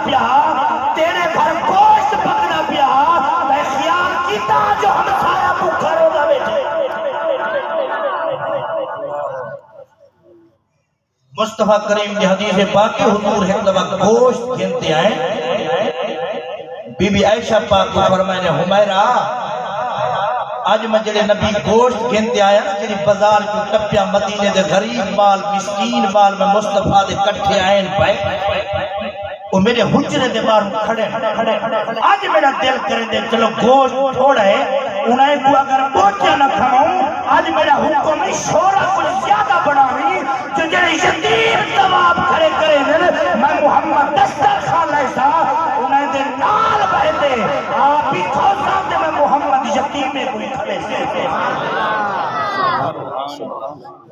پیا تیرے گھر گوشت پکنا پیا تے خیال کیتا جو ہم سایہ بھوکا روزہ بیٹھے مصطفیٰ کریم کی حدیث پاک حضور ایک دفعہ گوشت گنتے آئے بی بی عائشہ پاک کو فرمائے نے حمیرہ آج میں جڑے نبی گوشت گنتے آیا نا جڑی بازار جو ٹپیا مدینے دے غریب مال مسکین مال میں مصطفیٰ دے کٹھے آئین پائے وہ میرے حجرے دے بار کھڑے آج میرا دل کرے دے چلو گوشت تھوڑا ہے انہیں کو اگر بوچھا نہ کھاؤں آج میرا حکم شورا کچھ زیادہ بڑا ہوئی جو جڑے یتیم تواب کھڑے کرے دے میں محمد دستر خان ایسا انہیں دے نال بہتے آپ ہی کھوسا دے میں محمد یتیم میں کوئی کھڑے سے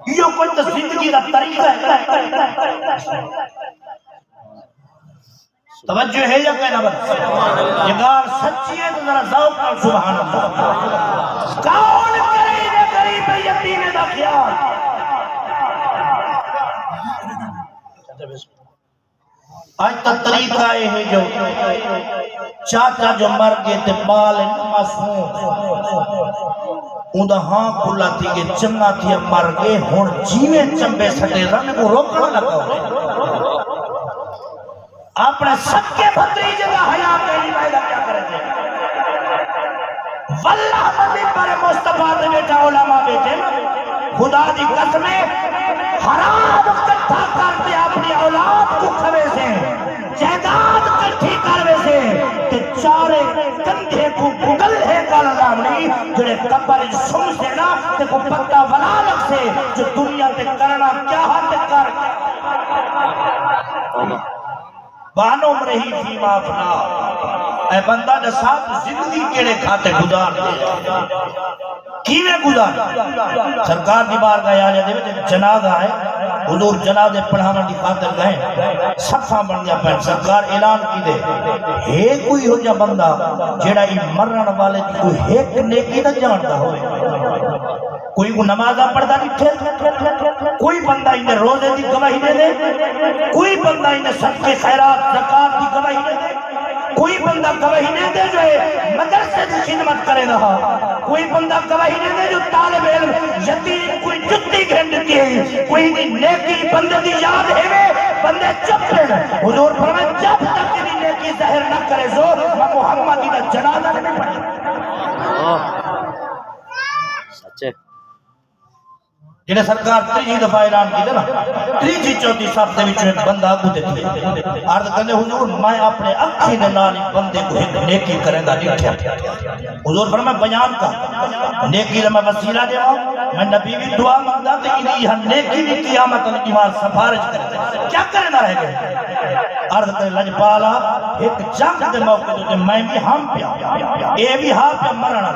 یہ کوئی تو زندگی کا طریقہ ہے توجہ ہے یا کہنا بس یہ گال سچی ہے تو ذرا ذوق کر سبحان اللہ کون کرے دے غریب یتیم دا خیال آج تک طریقہ ہے جو چاچا جو مر گئے تے بال معصوم اندھا ہاں کھلا تھی کہ چنگا تھی مر گئے ہون جیویں چمبے سٹے رن کو روکنا لگا اپنے سب کے بھتری جگہ حیاء کہنی مائدہ کیا کرے تھے واللہ ممبر مصطفیٰ دے بیٹا علماء بیٹے خدا دی قسمیں حرام کٹھا کرتے اپنی اولاد کو کھوے سے جہداد کٹھی کروے سے کہ چارے کندھے کو گگل ہے کالا نامنی جڑے کبر سن سے نا کہ کو پتہ ولالک سے جو دنیا تے کرنا کیا ہاتھ کر بانوں مرہی فی مافنا اے بندہ نے ساتھ زندگی کیڑے کھاتے گزار دے کیویں گزار سرکار دی بار گئے آجا دے جنازہ ہے حضور جنازے پڑھانا دی خاطر گئے صفحہ بن گیا پہن سرکار اعلان کی دے ہے کوئی ہو جا بندہ جیڑا ہی مرن والے دی کوئی ایک نیکی نہ جانتا ہوئے کوئی کو نمازہ پڑھتا نہیں تھے کوئی بندہ انہیں روزے دی گواہی دے دے کوئی بندہ انہیں صدقے خیرات زکاة دی گواہی دے دے کوئی بندہ گواہی نہیں دے جو مدرسے دی خدمت کرے رہا کوئی بندہ گواہی نہیں دے جو طالب علم یتیم کوئی جتی گھن دیتی ہے کوئی نیکی بندے دی یاد ہے بندے چپ رہے حضور فرمائے جب تک دی نیکی ظاہر نہ کرے زور میں محمد کی جنازہ نہیں پڑھے سچے جنہیں سرکار تریجی دفعہ اعلان کی دینا تریجی چوتھی صاحب دے وچوں ایک بندہ آگو دیتی ہے عرض کرنے حضور میں اپنے اکھی نے نالی بندے کو ایک نیکی کریں گا دیکھیا حضور فرمائے بیان کا نیکی میں وسیلہ دے ہوں میں نبی بھی دعا مانگتا تھے انہیں یہ نیکی بھی قیامت ایمان سفارج کرتے کیا کرنا رہ گئے عرض کرنے لجپالا ایک جنگ دے موقع دے میں بھی ہم پیا اے بھی ہاں پیا مرنا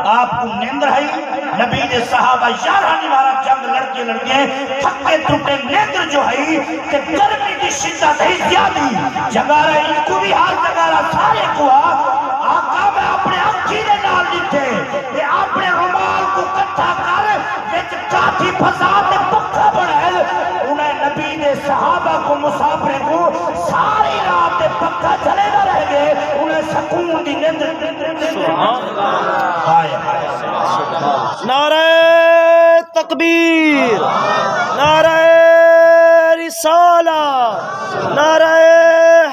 آپ کو نیندر ہے نبی دے صحابہ یارانی وارا جنگ لڑکے تھکے ٹوٹے نیندر جو ہے کہ گرمی کی شدت ہے زیادی جگارہ ان کو بھی ہار جگارہ سارے کو آقا میں اپنے اکھی نے نال لیتے کہ اپنے رومال کو کٹھا کر وچ کافی فساد نے پکھا بڑھائے انہیں نبی دے صحابہ کو مسافرے کو ساری رات دے پکھا چلے نہ رہ گئے انہیں سکون دی نیندر نعرہ تکبیر نعرہ رسالہ نعرہ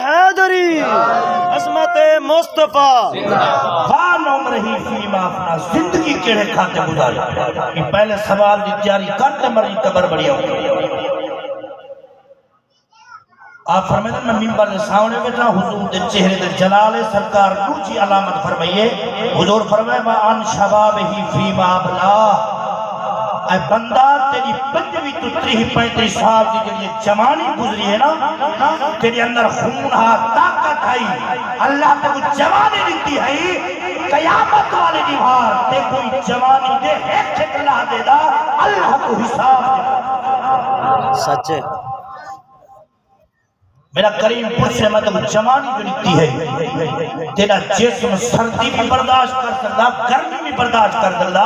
حیدری عظمت مصطفیٰ خان عمر ہی فی مافنا زندگی کیڑے کھاتے گزاری یہ پہلے سوال دی تیاری کرتے مری قبر بڑی ہوگی آپ فرمائے میں ممبر نے سامنے بیٹھا حضور دے چہرے دے جلالے سرکار دوسری علامت فرمائیے حضور فرمائے میں ان شباب ہی فی مابلا اے بندہ تیری 25 تو 30-35 سال کی جب یہ جوانی گزری ہے نا تیری اندر خون ہا طاقت ہے اللہ تے کوئی جوانی دیتی ہے قیامت والے دیوار تے کوئی جوانی دے ایک اللہ دے دا اللہ کو حساب دے سچے میرا کریم پوچھے میں تم جوانی جو دیتی ہے تیرا جسم سردی بھی برداشت کر سکتا گرمی بھی برداشت کر سکتا